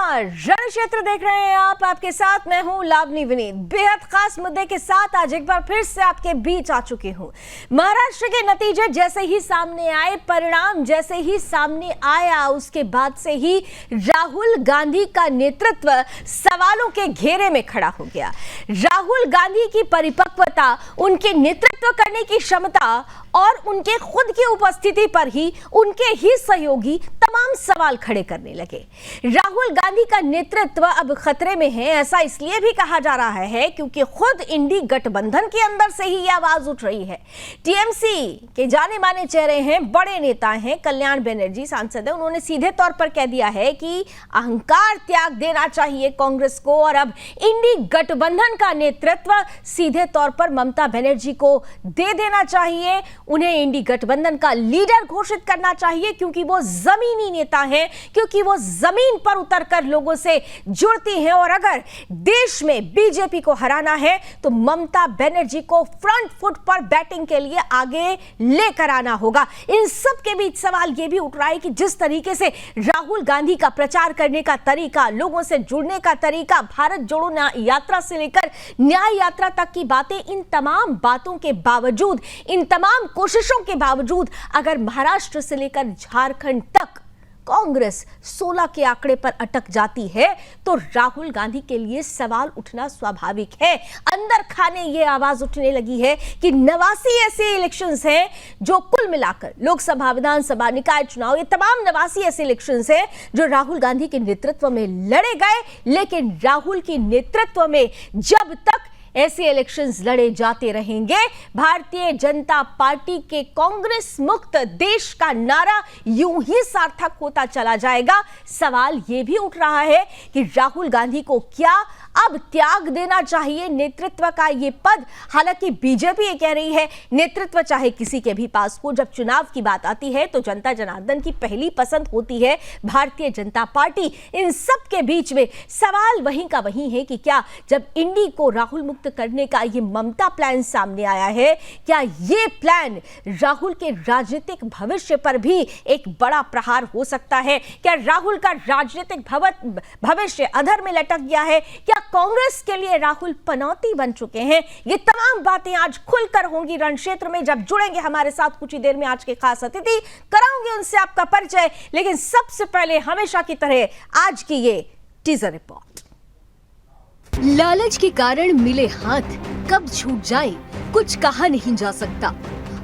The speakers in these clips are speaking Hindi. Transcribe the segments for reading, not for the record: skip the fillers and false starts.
नमस्कार, रण क्षेत्र देख रहे हैं आप। आपके साथ मैं हूं लावनी विनीत। बेहद खास मुद्दे के साथ आज एक बार फिर से आपके बीच आ चुकी हूं। महाराष्ट्र के नतीजे जैसे ही सामने आए, परिणाम जैसे ही सामने आया, उसके बाद से ही राहुल गांधी का नेतृत्व सवालों के घेरे में खड़ा हो गया। राहुल गांधी की परिपक्वता, उनके नेतृत्व करने की क्षमता और उनके खुद की उपस्थिति पर ही उनके ही सहयोगी तमाम सवाल खड़े करने लगे। राहुल गांधी का नेतृत्व अब खतरे में है। ऐसा इसलिए भी कहा जा रहा है क्योंकि खुद इंडी गठबंधन के अंदर से ही यह आवाज उठ रही है। टीएमसी के जाने माने चेहरे हैं, बड़े नेता हैं, कल्याण बनर्जी सांसद है। उन्होंने सीधे तौर पर कह दिया है कि अहंकार त्याग देना चाहिए कांग्रेस को और अब इंडी गठबंधन का नेतृत्व सीधे तौर पर ममता बनर्जी को दे देना चाहिए। उन्हें इंडी गठबंधन का लीडर घोषित करना चाहिए क्योंकि वो जमीनी नेता हैं, क्योंकि वो जमीन पर उतरकर लोगों से जुड़ती हैं। और अगर देश में बीजेपी को हराना है तो ममता बनर्जी को फ्रंट फुट पर बैटिंग के लिए आगे लेकर आना होगा। इन सब के बीच सवाल यह भी उठ रहा है कि जिस तरीके से राहुल गांधी का प्रचार करने का तरीका, लोगों से जुड़ने का तरीका, भारत जोड़ो यात्रा से लेकर न्याय यात्रा तक की बातें, इन तमाम बातों के बावजूद, इन तमाम कोशिशों के बावजूद अगर महाराष्ट्र से लेकर झारखंड तक कांग्रेस 16 के आंकड़े पर अटक जाती है तो राहुल गांधी के लिए सवाल उठना स्वाभाविक है। अंदर खाने ये आवाज उठने लगी है कि 89 ऐसे इलेक्शंस हैं जो कुल मिलाकर लोकसभा, विधानसभा, निकाय चुनाव, ये तमाम 89 ऐसे इलेक्शंस हैं जो राहुल गांधी के नेतृत्व में लड़े गए। लेकिन राहुल के नेतृत्व में जब तक ऐसे इलेक्शंस लड़े जाते रहेंगे, भारतीय जनता पार्टी के कांग्रेस मुक्त देश का नारा यूं ही सार्थक होता चला जाएगा। सवाल यह भी उठ रहा है कि राहुल गांधी को क्या अब त्याग देना चाहिए नेतृत्व का ये पद। हालांकि बीजेपी ये कह रही है नेतृत्व चाहे किसी के भी पास हो, जब चुनाव की बात आती है तो जनता जनार्दन की पहली पसंद होती है भारतीय जनता पार्टी। इन सब के बीच में सवाल वहीं का वहीं है कि क्या जब इंडी को राहुल मुक्त करने का ये ममता प्लान सामने आया है, क्या ये प्लान राहुल के राजनीतिक भविष्य पर भी एक बड़ा प्रहार हो सकता है? क्या राहुल का राजनीतिक भविष्य अधर में लटक गया है? क्या कांग्रेस के लिए राहुल पनौती बन चुके हैं? ये तमाम बातें आज खुलकर होंगी रण क्षेत्र में जब जुड़ेंगे हमारे साथ कुछ ही देर में आज के खास अतिथि। कराऊंगे उनसे आपका परिचय, लेकिन सबसे पहले हमेशा की तरह आज की ये टीजर रिपोर्ट। लालच के कारण मिले हाथ कब छूट जाए कुछ कहा नहीं जा सकता,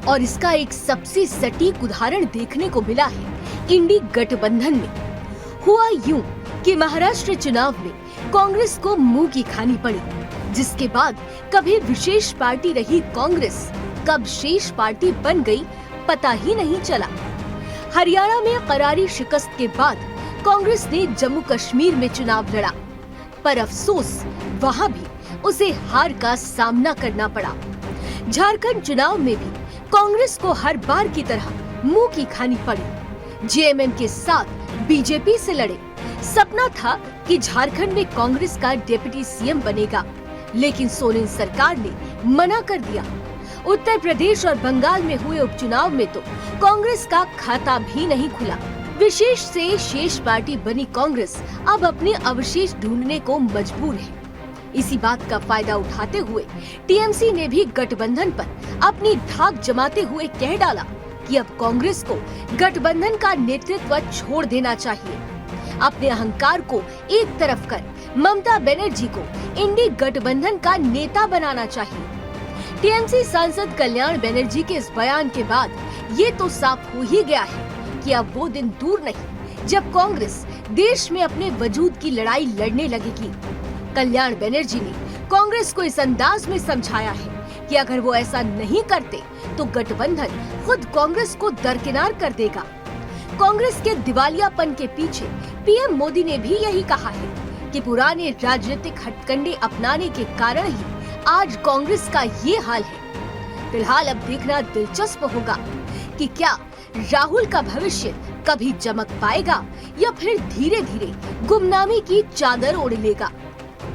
और इसका एक सबसे सटीक उदाहरण देखने को मिला है इंडी गठबंधन में। हुआ यूं कि महाराष्ट्र चुनाव में कांग्रेस को मुंह की खानी पड़ी, जिसके बाद कभी विशेष पार्टी रही कांग्रेस कब शेष पार्टी बन गई पता ही नहीं चला। हरियाणा में करारी शिकस्त के बाद कांग्रेस ने जम्मू कश्मीर में चुनाव लड़ा, पर अफसोस वहां भी उसे हार का सामना करना पड़ा। झारखंड चुनाव में भी कांग्रेस को हर बार की तरह मुंह की खानी पड़ी। जेएमएम के साथ बीजेपी से लड़े। सपना था कि झारखंड में कांग्रेस का डिप्टी सीएम बनेगा, लेकिन सोरेन सरकार ने मना कर दिया। उत्तर प्रदेश और बंगाल में हुए उपचुनाव में तो कांग्रेस का खाता भी नहीं खुला। विशेष से शेष पार्टी बनी कांग्रेस अब अपने अवशेष ढूंढने को मजबूर है। इसी बात का फायदा उठाते हुए टीएमसी ने भी गठबंधन पर अपनी धाक जमाते हुए कह डाला कि अब कांग्रेस को गठबंधन का नेतृत्व छोड़ देना चाहिए। अपने अहंकार को एक तरफ कर ममता बनर्जी को इंडी गठबंधन का नेता बनाना चाहिए। टीएमसी सांसद कल्याण बनर्जी के इस बयान के बाद ये तो साफ हो ही गया है कि अब वो दिन दूर नहीं जब कांग्रेस देश में अपने वजूद की लड़ाई लड़ने लगेगी। कल्याण बनर्जी ने कांग्रेस को इस अंदाज में समझाया है कि अगर वो ऐसा नहीं करते तो गठबंधन खुद कांग्रेस को दरकिनार कर देगा। कांग्रेस के दिवालियापन के पीछे पीएम मोदी ने भी यही कहा है कि पुराने राजनीतिक हथकंडे अपनाने के कारण ही आज कांग्रेस का ये हाल है। फिलहाल अब देखना दिलचस्प होगा कि क्या राहुल का भविष्य कभी चमक पाएगा या फिर धीरे धीरे गुमनामी की चादर ओढ़ लेगा।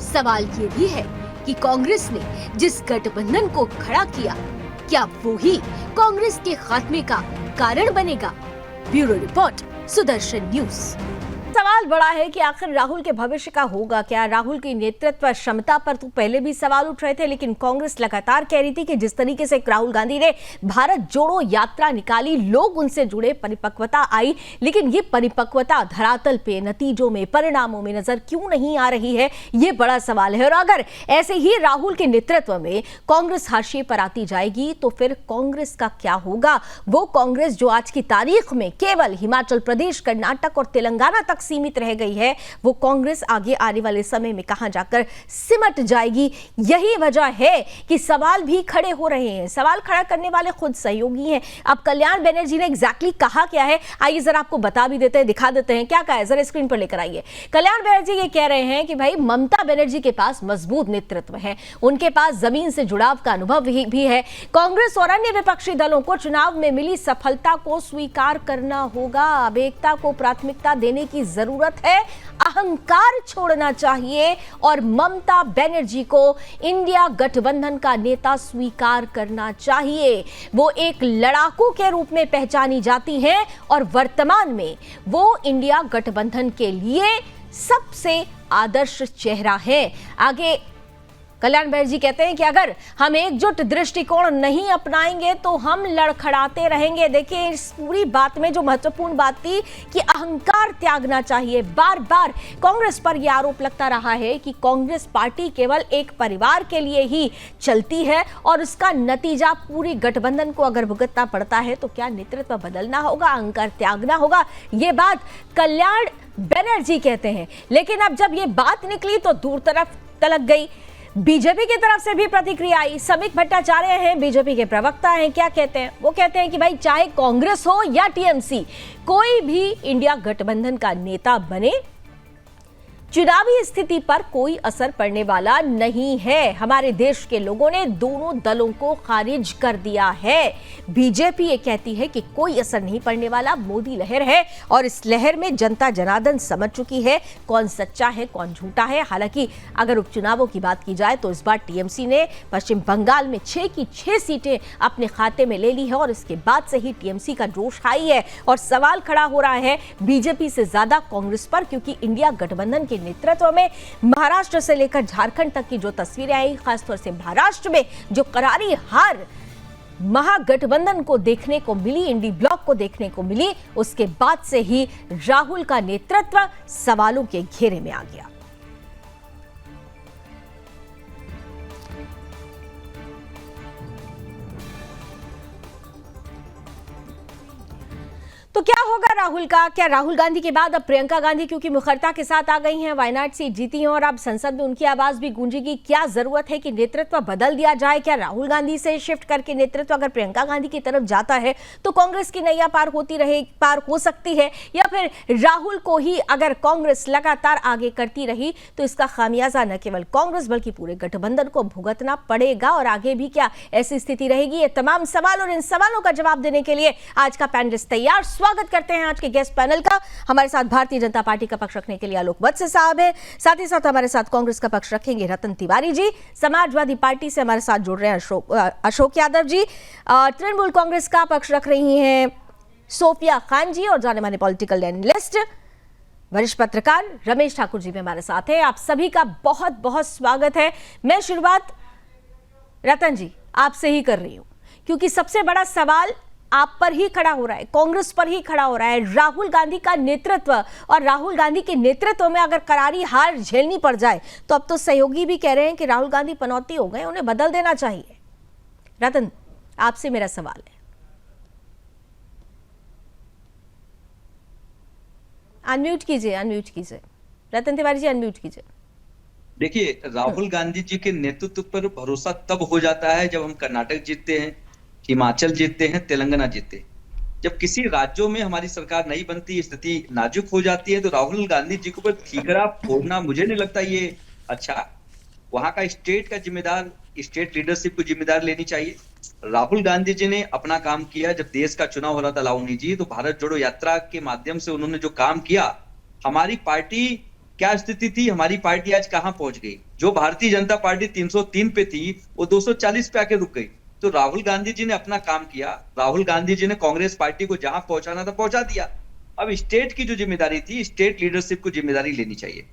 सवाल ये भी है कि कांग्रेस ने जिस गठबंधन को खड़ा किया, क्या वो ही कांग्रेस के खात्मे का कारण बनेगा? Bureau report, Sudarshan news. सवाल बड़ा है कि आखिर राहुल के भविष्य का होगा क्या। राहुल की नेतृत्व क्षमता पर तो पहले भी सवाल उठ रहे थे, लेकिन कांग्रेस लगातार कह रही थी कि जिस तरीके से राहुल गांधी ने भारत जोड़ो यात्रा निकाली, लोग उनसे जुड़े, परिपक्वता आई, लेकिन ये परिपक्वता धरातल पे नतीजों में, परिणामों में नजर क्यों नहीं आ रही है, ये बड़ा सवाल है। और अगर ऐसे ही राहुल के नेतृत्व में कांग्रेस हाशिए पर आती जाएगी तो फिर कांग्रेस का क्या होगा। वो कांग्रेस जो आज की तारीख में केवल हिमाचल प्रदेश, कर्नाटक और तेलंगाना तक सीमित रह गई है, वो कांग्रेस आगे आने वाले समय में कहां जाकर सिमट जाएगी। यही वजह है कि सवाल भी खड़े हो रहे हैं। सवाल खड़ा करने वाले खुद सहयोगी हैं। अब कल्याण बनर्जी ने एग्जैक्टली कहा क्या है, आइए जरा आपको बता भी देते हैं, दिखा देते हैं क्या कहा है, जरा स्क्रीन पर लेकर आइए। कल्याण बनर्जी ये कह रहे हैं कि भाई ममता बनर्जी के पास मजबूत नेतृत्व है, उनके पास जमीन से जुड़ाव का अनुभव भी है। कांग्रेस और अन्य विपक्षी दलों को चुनाव में मिली सफलता को स्वीकार करना होगा। अब एकता को प्राथमिकता देने की जरूरत है, अहंकार छोड़ना चाहिए और ममता बनर्जी को इंडिया गठबंधन का नेता स्वीकार करना चाहिए। वो एक लड़ाकू के रूप में पहचानी जाती हैं और वर्तमान में वो इंडिया गठबंधन के लिए सबसे आदर्श चेहरा है। आगे कल्याण बनर्जी कहते हैं कि अगर हम एकजुट दृष्टिकोण नहीं अपनाएंगे तो हम लड़खड़ाते रहेंगे। देखिए, इस पूरी बात में जो महत्वपूर्ण बात थी कि अहंकार त्यागना चाहिए। बार बार कांग्रेस पर यह आरोप लगता रहा है कि कांग्रेस पार्टी केवल एक परिवार के लिए ही चलती है और उसका नतीजा पूरी गठबंधन को अगर भुगतना पड़ता है तो क्या नेतृत्व बदलना होगा, अहंकार त्यागना होगा। ये बात कल्याण बनर्जी कहते हैं। लेकिन अब जब ये बात निकली तो दूर तरफ तलक गई। बीजेपी की तरफ से भी प्रतिक्रिया आई। समीक भट्टाचार्य हैं, बीजेपी के प्रवक्ता हैं, क्या कहते हैं? वो कहते हैं कि भाई चाहे कांग्रेस हो या टीएमसी, कोई भी इंडिया गठबंधन का नेता बने, चुनावी स्थिति पर कोई असर पड़ने वाला नहीं है। हमारे देश के लोगों ने दोनों दलों को खारिज कर दिया है। बीजेपी ये कहती है कि कोई असर नहीं पड़ने वाला, मोदी लहर है और इस लहर में जनता जनार्दन समझ चुकी है कौन सच्चा है कौन झूठा है। हालांकि अगर उपचुनावों की बात की जाए तो इस बार टीएमसी ने पश्चिम बंगाल में 6 की 6 सीटें अपने खाते में ले ली है और इसके बाद से ही टीएमसी का जोश हाई है और सवाल खड़ा हो रहा है बीजेपी से ज्यादा कांग्रेस पर, क्योंकि इंडिया गठबंधन के नेतृत्व में महाराष्ट्र से लेकर झारखंड तक की जो तस्वीरें आई, खासतौर से महाराष्ट्र में जो करारी हार महागठबंधन को देखने को मिली, इंडी ब्लॉक को देखने को मिली, उसके बाद से ही राहुल का नेतृत्व सवालों के घेरे में आ गया। तो क्या होगा राहुल का? क्या राहुल गांधी के बाद अब प्रियंका गांधी क्योंकि मुखरता के साथ आ गई हैं, वायनाड सीट जीती हैं और अब संसद में उनकी आवाज भी गूंजेगी। क्या जरूरत है कि नेतृत्व बदल दिया जाए? क्या राहुल गांधी से शिफ्ट करके नेतृत्व अगर प्रियंका गांधी की तरफ जाता है तो कांग्रेस की नैया पार हो सकती है, या फिर राहुल को ही अगर कांग्रेस लगातार आगे करती रही तो इसका खामियाजा न केवल कांग्रेस बल्कि पूरे गठबंधन को भुगतना पड़ेगा? और आगे भी क्या ऐसी स्थिति रहेगी? ये तमाम सवाल और इन सवालों का जवाब देने के लिए आज का पैनलिस्ट तैयार। स्वागत करते हैं आज के गेस्ट पैनल का। हमारे साथ भारतीय जनता पार्टी का पक्ष रखने के लिए आलोक वत्स साहब है, साथ ही साथ हमारे साथ कांग्रेस का पक्ष रखेंगे रतन तिवारी जी, समाजवादी पार्टी से हमारे साथ जुड़ रहे हैं अशोक यादव जी, तृणमूल कांग्रेस का पक्ष रख रही हैं सोफिया खान जी और जाने माने पॉलिटिकल एनालिस्ट वरिष्ठ पत्रकार रमेश ठाकुर जी भी हमारे साथ हैं। आप सभी का बहुत बहुत स्वागत है। मैं शुरुआत रतन जी आपसे ही कर रही हूं, क्योंकि सबसे बड़ा सवाल आप पर ही खड़ा हो रहा है, कांग्रेस पर ही खड़ा हो रहा है। राहुल गांधी का नेतृत्व, और राहुल गांधी के नेतृत्व में अगर करारी हार झेलनी पड़ जाए तो अब तो सहयोगी भी कह रहे हैं कि राहुल गांधी पनौती हो गए, उन्हें बदल देना चाहिए। रतन, आपसे मेरा सवाल है। अनम्यूट कीजिए रतन तिवारी जी, अनम्यूट कीजिए। देखिए, राहुल गांधी जी के नेतृत्व पर भरोसा तब हो जाता है जब हम कर्नाटक जीतते हैं, हिमाचल जीतते हैं, तेलंगाना जीतते हैं। जब किसी राज्यों में हमारी सरकार नहीं बनती, स्थिति नाजुक हो जाती है, तो राहुल गांधी जी के ऊपर ठीकरा फोड़ना मुझे नहीं लगता ये अच्छा। वहां का स्टेट का जिम्मेदार, स्टेट लीडरशिप को जिम्मेदार लेनी चाहिए। राहुल गांधी जी ने अपना काम किया। जब देश का चुनाव हो रहा था लावनी जी, तो भारत जोड़ो यात्रा के माध्यम से उन्होंने जो काम किया, हमारी पार्टी क्या स्थिति थी, हमारी पार्टी आज कहां पहुंच गई। जो भारतीय जनता पार्टी 303 पे थी वो 240 पे आके रुक गई। तो राहुल गांधी जी ने अपना काम किया। राहुल गांधी जी ने कांग्रेस पार्टी को जहां पहुंचाना था पहुंचा दिया। अब स्टेट की जो जिम्मेदारी थी, स्टेट लीडरशिप को जिम्मेदारी लेनी चाहिए।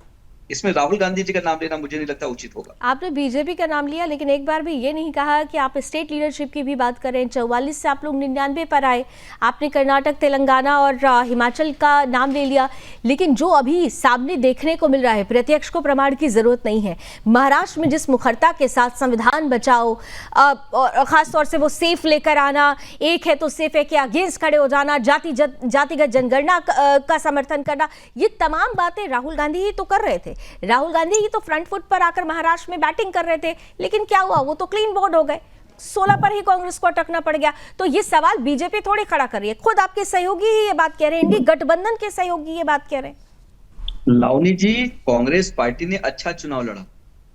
इसमें राहुल गांधी जी का नाम लेना मुझे नहीं लगता उचित होगा। आपने बीजेपी का नाम लिया, लेकिन एक बार भी ये नहीं कहा कि आप स्टेट लीडरशिप की भी बात करें। 44 से आप लोग 99 पर आए, आपने कर्नाटक, तेलंगाना और हिमाचल का नाम ले लिया, लेकिन जो अभी सामने देखने को मिल रहा है, प्रत्यक्ष को प्रमाण की जरूरत नहीं है। महाराष्ट्र में जिस मुखरता के साथ संविधान बचाओ और खासतौर से वो सेफ लेकर आना, एक है तो सेफ है के अगेंस्ट खड़े हो जाना, जातिगत जनगणना का समर्थन करना, ये तमाम बातें राहुल गांधी ही तो कर रहे थे। राहुल गांधी ही तो फ्रंट फुट पर आकर महाराष्ट्र में बैटिंग कर रहे थे, लेकिन क्या हुआ, वो तो क्लीन बोर्ड हो गए। 16 पर ही कांग्रेस को अटकना पड़ गया। तो ये सवाल बीजेपी थोड़ी खड़ा कर रही है, खुद आपके सहयोगी ही ये बात कह रहे हैं, इंडी गठबंधन के सहयोगी ये बात कह रहे हैं। लावनी जी, कांग्रेस पार्टी ने अच्छा चुनाव लड़ा,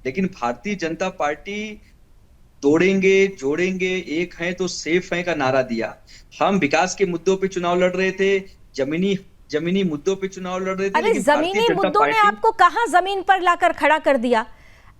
लेकिन भारतीय जनता पार्टी तोड़ेंगे जोड़ेंगे, एक है तो सेफ है का नारा दिया। हम विकास के मुद्दों पे चुनाव लड़ रहे थे, जमीनी मुद्दों पे चुनाव लड़ रहे थे। अरे जमीनी मुद्दों ने आपको कहां जमीन पर लाकर खड़ा कर दिया?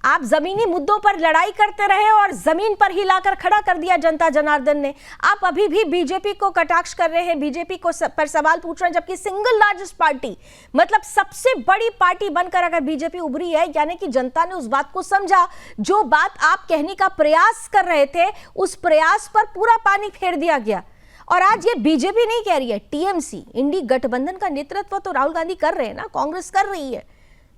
आप जमीनी मुद्दों पर लड़ाई करते रहे और जमीन पर ही लाकर खड़ा कर दिया जनता जनार्दन ने। आप अभी भी बीजेपी को कटाक्ष कर रहे हैं, बीजेपी को पर सवाल पूछ रहे हैं, जबकि सिंगल लार्जेस्ट पार्टी, मतलब सबसे बड़ी पार्टी बनकर अगर बीजेपी उभरी है, यानी कि जनता ने उस बात को समझा, जो बात आप कहने का प्रयास कर रहे थे, उस प्रयास पर पूरा पानी फेर दिया गया। और आज ये बीजेपी नहीं कह रही है, टीएमसी, इंडी गठबंधन का नेतृत्व तो राहुल गांधी कर रहे हैं ना, कांग्रेस कर रही है।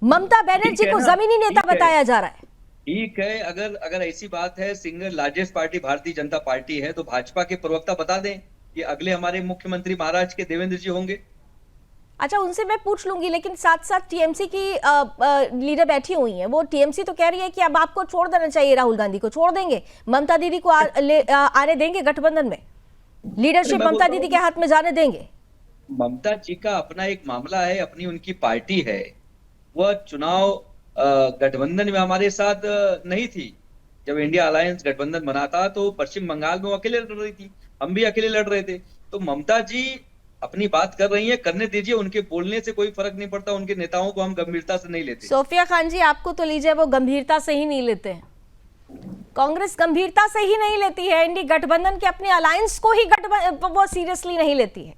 ममता बनर्जी को जमीनी नेता बताया जा रहा है। ठीक है, अगर ऐसी बात है, single largest party Bharatiya Janata party है, तो भाजपा के प्रवक्ता बता दें कि अगले हमारे मुख्यमंत्री महाराष्ट्र के देवेंद्र जी होंगे। अच्छा, उनसे मैं पूछ लूंगी, लेकिन साथ साथ टीएमसी की लीडर बैठी हुई हैं, वो टीएमसी तो कह रही है कि अब आपको छोड़ देना चाहिए, राहुल गांधी को छोड़ देंगे, ममता दीदी को आने देंगे गठबंधन में, लीडरशिप ममता दीदी के हाथ में जाने देंगे। ममता जी का अपना एक मामला है, अपनी उनकी पार्टी है। वह चुनाव गठबंधन में हमारे साथ नहीं थी। जब इंडिया अलायंस गठबंधन बना था तो पश्चिम बंगाल में वो अकेले लड़ रही थी, हम भी अकेले लड़ रहे थे। तो ममता जी अपनी बात कर रही हैं, करने दीजिए, उनके बोलने से कोई फर्क नहीं पड़ता, उनके नेताओं को हम गंभीरता से नहीं लेते। सोफिया खान जी, आपको तो लीजिए, वो गंभीरता से ही नहीं लेते हैं, कांग्रेस गंभीरता से ही नहीं लेती है, इंडी गठबंधन के अपने अलायंस को ही वो सीरियसली नहीं लेती है।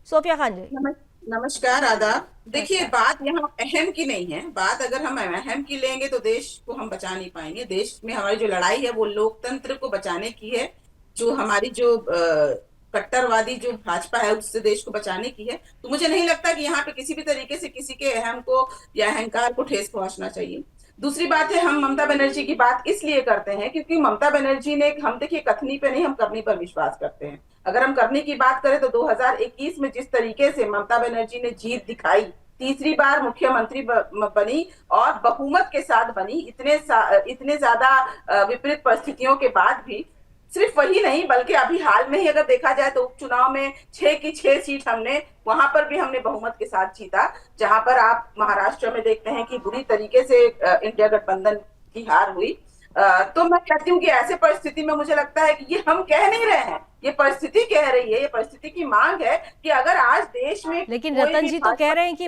सोफिया खान जी नमस्कार, आदाब। देखिए, बात यहाँ अहम की नहीं है। बात अगर हम अहम की लेंगे तो देश को हम बचा नहीं पाएंगे। देश में हमारी जो लड़ाई है वो लोकतंत्र को बचाने की है, जो हमारी जो कट्टरवादी जो भाजपा है उससे देश को बचाने की है। तो मुझे नहीं लगता कि यहाँ पे किसी भी तरीके से किसी के अहम को या अहंकार को ठेस पहुंचना चाहिए। दूसरी बात है, हम ममता बनर्जी की बात इसलिए करते हैं क्योंकि ममता बनर्जी ने, हम देखिए कथनी पे नहीं, हम करनी पर विश्वास करते हैं। अगर हम करने की बात करें तो 2021 में जिस तरीके से ममता बनर्जी ने जीत दिखाई, तीसरी बार मुख्यमंत्री बनी और बहुमत के साथ बनी, इतने ज्यादा विपरीत परिस्थितियों के बाद भी, सिर्फ वही नहीं बल्कि अभी हाल में ही अगर देखा जाए तो उपचुनाव में 6 की 6 सीट हमने, वहां पर भी हमने बहुमत के साथ जीता। जहां पर आप महाराष्ट्र में देखते हैं कि बुरी तरीके से इंडिया गठबंधन की हार हुई। तो मैं कहती हूँ कि ऐसे परिस्थिति में मुझे लगता है कि ये हम कह नहीं रहे हैं, ये परिस्थिति कह रही है, ये परिस्थिति की मांग है कि अगर आज देश में, लेकिन रतन जी तो कह रहे हैं कि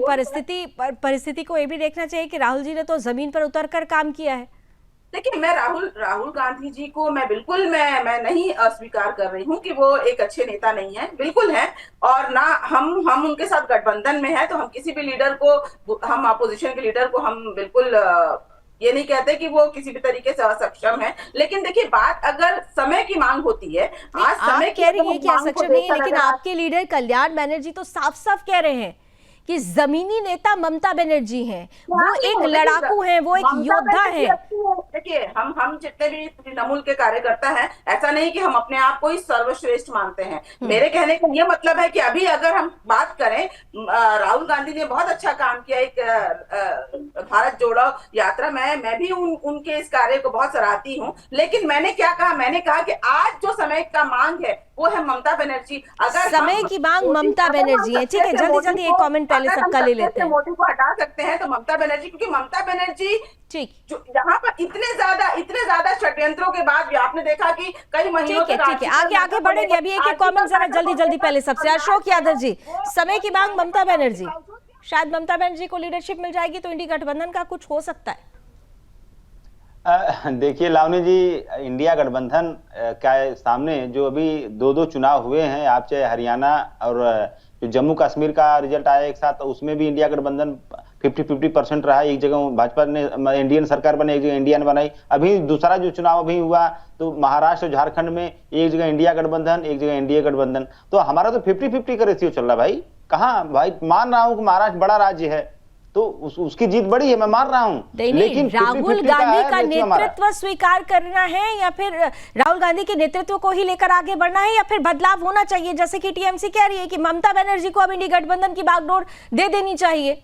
परिस्थिति को ये भी देखना चाहिए कि राहुल जी ने तो जमीन पर उतरकर काम किया है। लेकिन मैं राहुल गांधी जी को मैं बिल्कुल मैं नहीं अस्वीकार कर रही हूँ कि वो एक अच्छे नेता नहीं है, बिल्कुल है। और ना हम उनके साथ गठबंधन में है तो हम किसी भी लीडर को, हम अपोजिशन के लीडर को हम बिल्कुल ये नहीं कहते कि वो किसी भी तरीके से असक्षम है। लेकिन देखिए, बात अगर समय की मांग होती है, आज समय कह रही है कि असक्षम नहीं है, लेकिन आपके लीडर कल्याण बनर्जी तो साफ साफ कह रहे हैं कि जमीनी नेता ममता बनर्जी हैं, वो एक लड़ाकू हैं, वो एक योद्धा हैं। देखिए, हम जितने भी तृणमूल के कार्यकर्ता हैं, ऐसा नहीं कि हम अपने आप को ही सर्वश्रेष्ठ मानते हैं। मेरे कहने का ये मतलब है कि अभी अगर हम बात करें, राहुल गांधी ने बहुत अच्छा काम किया, एक भारत जोड़ो यात्रा, मैं भी उनके इस कार्य को बहुत सराहती हूँ। लेकिन मैंने क्या कहा, मैंने कहा कि आज जो समय का मांग है वो है ममता बनर्जी। अगर समय की मांग ममता बनर्जी है, ठीक है, जल्दी जल्दी एक कमेंट पहले सबका ले लेते हैं। मोदी को हटा सकते हैं तो ममता बनर्जी, क्योंकि ममता बनर्जी ठीक, जो यहाँ पर इतने ज्यादा षड्यंत्रों के बाद भी आपने देखा कि कई महीनों ठीक है, आगे बढ़ेंगे। अभी एक कमेंट जरा जल्दी पहले सबसे, अशोक यादव जी, समय की मांग ममता बनर्जी, शायद ममता बनर्जी को लीडरशिप मिल जाएगी तो इंडी गठबंधन का कुछ हो सकता है। देखिए लावनी जी, इंडिया गठबंधन के सामने जो अभी दो चुनाव हुए हैं, आप चाहे हरियाणा और जो जम्मू कश्मीर का रिजल्ट आया एक साथ, उसमें भी इंडिया गठबंधन 50-50% रहा। एक जगह भाजपा ने इंडियन सरकार बनाई, एक जगह इंडिया ने बनाई। अभी दूसरा जो चुनाव अभी हुआ तो महाराष्ट्र और झारखंड में एक जगह इंडिया गठबंधन, एक जगह एनडीए गठबंधन। तो हमारा तो 50-50 का रेशियो चल रहा भाई। कहाँ भाई, मान रहा हूं कि महाराष्ट्र बड़ा राज्य है तो उसकी जीत बड़ी है, मैं मान रहा हूं, लेकिन राहुल गांधी का नेतृत्व स्वीकार करना है या फिर राहुल गांधी के नेतृत्व को ही लेकर आगे बढ़ना है, या फिर बदलाव होना चाहिए, जैसे कि टीएमसी कह रही है कि ममता बनर्जी को अब इंडी गठबंधन की बागडोर दे देनी चाहिए।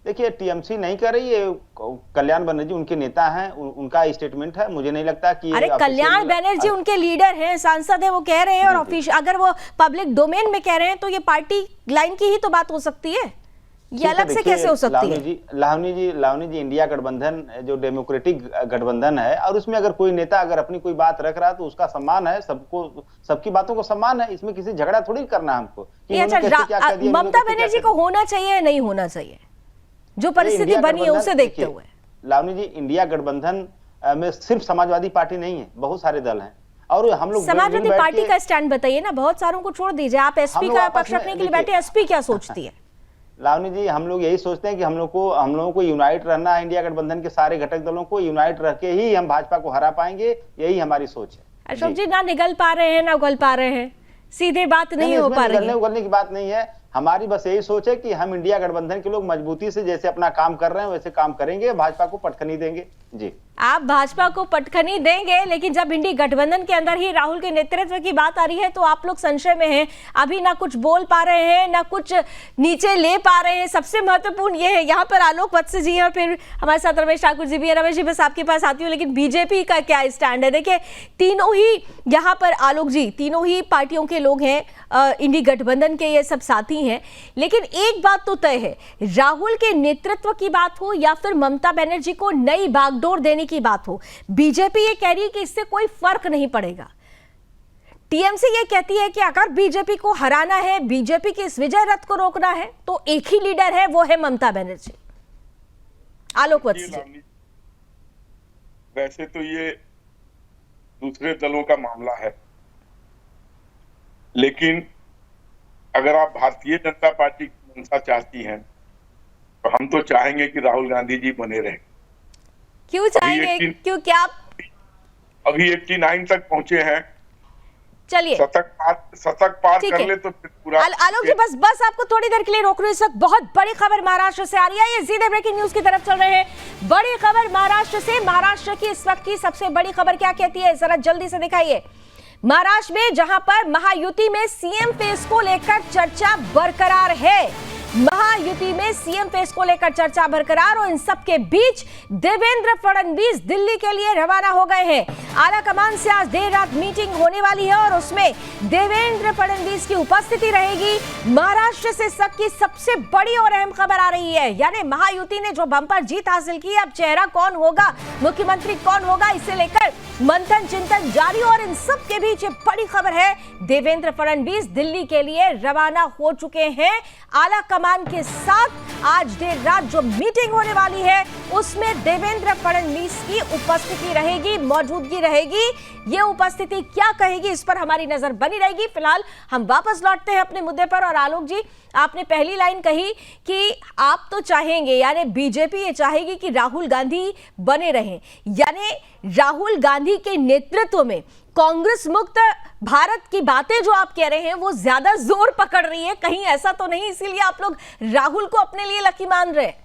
देखिए, टीएमसी नहीं कर रही है, कल्याण बनर्जी उनके नेता हैं, उनका स्टेटमेंट है। मुझे नहीं लगता कि अरे कल्याण बनर्जी उनके लीडर हैं, सांसद हैं, वो कह रहे हैं, और ऑफिशियल अगर वो पब्लिक डोमेन में कह रहे हैं तो ये पार्टी लाइन की ही तो बात हो सकती है, ये अलग से कैसे हो सकती है? लावनी जी इंडिया गठबंधन जो डेमोक्रेटिक गठबंधन है, और उसमें अगर कोई नेता अगर अपनी कोई बात रख रहा है तो उसका सम्मान है, सबको सबकी बातों को सम्मान है, इसमें किसी झगड़ा थोड़ी करना हमको। अच्छा, ममता बनर्जी को होना चाहिए या नहीं होना चाहिए, जो परिस्थिति बनी है उसे देखते हुए? लावनी जी, इंडिया गठबंधन में सिर्फ समाजवादी पार्टी नहीं है, बहुत सारे दल हैं, और हम लोग समाजवादी पार्टी का स्टैंड बताइए ना, बहुत सारों को छोड़ दीजिए, आप एसपी का पक्ष रखने के लिए बैठे, एसपी क्या सोचती है? लावनी जी, हम लोग यही सोचते हैं कि हम लोगों को यूनाइट रहना है, इंडिया गठबंधन के सारे घटक दलों को यूनाइट रख के ही हम भाजपा को हरा पाएंगे, यही हमारी सोच है। अशोक जी, ना निगल पा रहे हैं ना उगल पा रहे हैं, सीधे बात नहीं हो पा रही है। उगलने की बात नहीं है, हमारी बस यही सोच है कि हम इंडिया गठबंधन के लोग मजबूती से जैसे अपना काम कर रहे हैं वैसे काम करेंगे, भाजपा को पटखनी देंगे। जी, आप भाजपा को पटखनी देंगे, लेकिन जब इंडी गठबंधन के अंदर ही राहुल के नेतृत्व की बात आ रही है तो आप लोग संशय में हैं, अभी ना कुछ बोल पा रहे हैं ना कुछ नीचे ले पा रहे हैं। सबसे महत्वपूर्ण ये है, यहाँ पर आलोक वत्स जी हैं और फिर हमारे साथ रमेश ठाकुर जी भी है। रमेश जी, बस आपके पास आती हूँ, लेकिन बीजेपी का क्या स्टैंड है? देखिए, तीनों ही यहाँ पर आलोक जी, तीनों ही पार्टियों के लोग हैं, इंडी गठबंधन के ये सब साथी हैं, लेकिन एक बात तो तय है, राहुल के नेतृत्व की बात हो या फिर ममता बनर्जी को नई बागडोर देने की बात हो, बीजेपी ये कह रही है कि इससे कोई फर्क नहीं पड़ेगा। टीएमसी ये कहती है कि अगर बीजेपी को हराना है, बीजेपी की इस विजय रथ को रोकना है, तो एक ही लीडर है, वो है ममता बनर्जी। आलोक वत्स जी, वैसे तो ये दूसरे दलों का मामला है, लेकिन अगर आप भारतीय जनता पार्टी की मंशा चाहती हैं तो हम तो चाहेंगे कि राहुल गांधी जी बने रहें। क्यों चाहेंगे? क्यों, क्या अभी 89 तक पहुंचे हैं, चलिए शतक पार कर ले तो फिर पूरा। आलोक जी, बस आपको थोड़ी देर के लिए रोक रही हूं। इस वक्त बहुत बड़ी खबर महाराष्ट्र से आ रही है, ये सीधे ब्रेकिंग न्यूज की तरफ चल रहे हैं। बड़ी खबर महाराष्ट्र से, महाराष्ट्र की इस वक्त की सबसे बड़ी खबर क्या कहती है, जरा जल्दी से दिखाइए। महाराष्ट्र में जहां पर महायुति में सीएम फेस को लेकर चर्चा बरकरार है, महायुति में सीएम फेस को लेकर चर्चा बरकरार, और इन सब के बीच देवेंद्र फडणवीस दिल्ली के लिए रवाना हो गए हैं। आला कमान से आज देर रात मीटिंग होने वाली है और उसमें देवेंद्र फडणवीस की उपस्थिति रहेगी। महाराष्ट्र से की सबसे बड़ी और अहम खबर आ रही है, यानी महायुति ने जो बम्पर जीत हासिल की, अब चेहरा कौन होगा, मुख्यमंत्री कौन होगा, इसे लेकर मंथन चिंतन जारी। और इन सब के बीच बड़ी खबर है, देवेंद्र फडणवीस दिल्ली के लिए रवाना हो चुके हैं। आला कमान के साथ आज देर रात जो मीटिंग होने वाली है उसमें देवेंद्र फडणवीस की उपस्थिति रहेगी, मौजूदगी रहेगी। ये उपस्थिति क्या कहेगी, इस पर हमारी नजर बनी रहेगी। फिलहाल हम वापस लौटते हैं अपने मुद्दे पर। और आलोक जी, आपने पहली लाइन कही कि आप तो चाहेंगे, यानी बीजेपी ये चाहेगी कि राहुल गांधी बने रहें, यानी राहुल गांधी के नेतृत्व में कांग्रेस मुक्त भारत की बातें जो आप कह रहे हैं वो ज्यादा जोर पकड़ रही है, कहीं ऐसा तो नहीं इसीलिए आप लोग राहुल को अपने लिए लकी मान रहे हैं?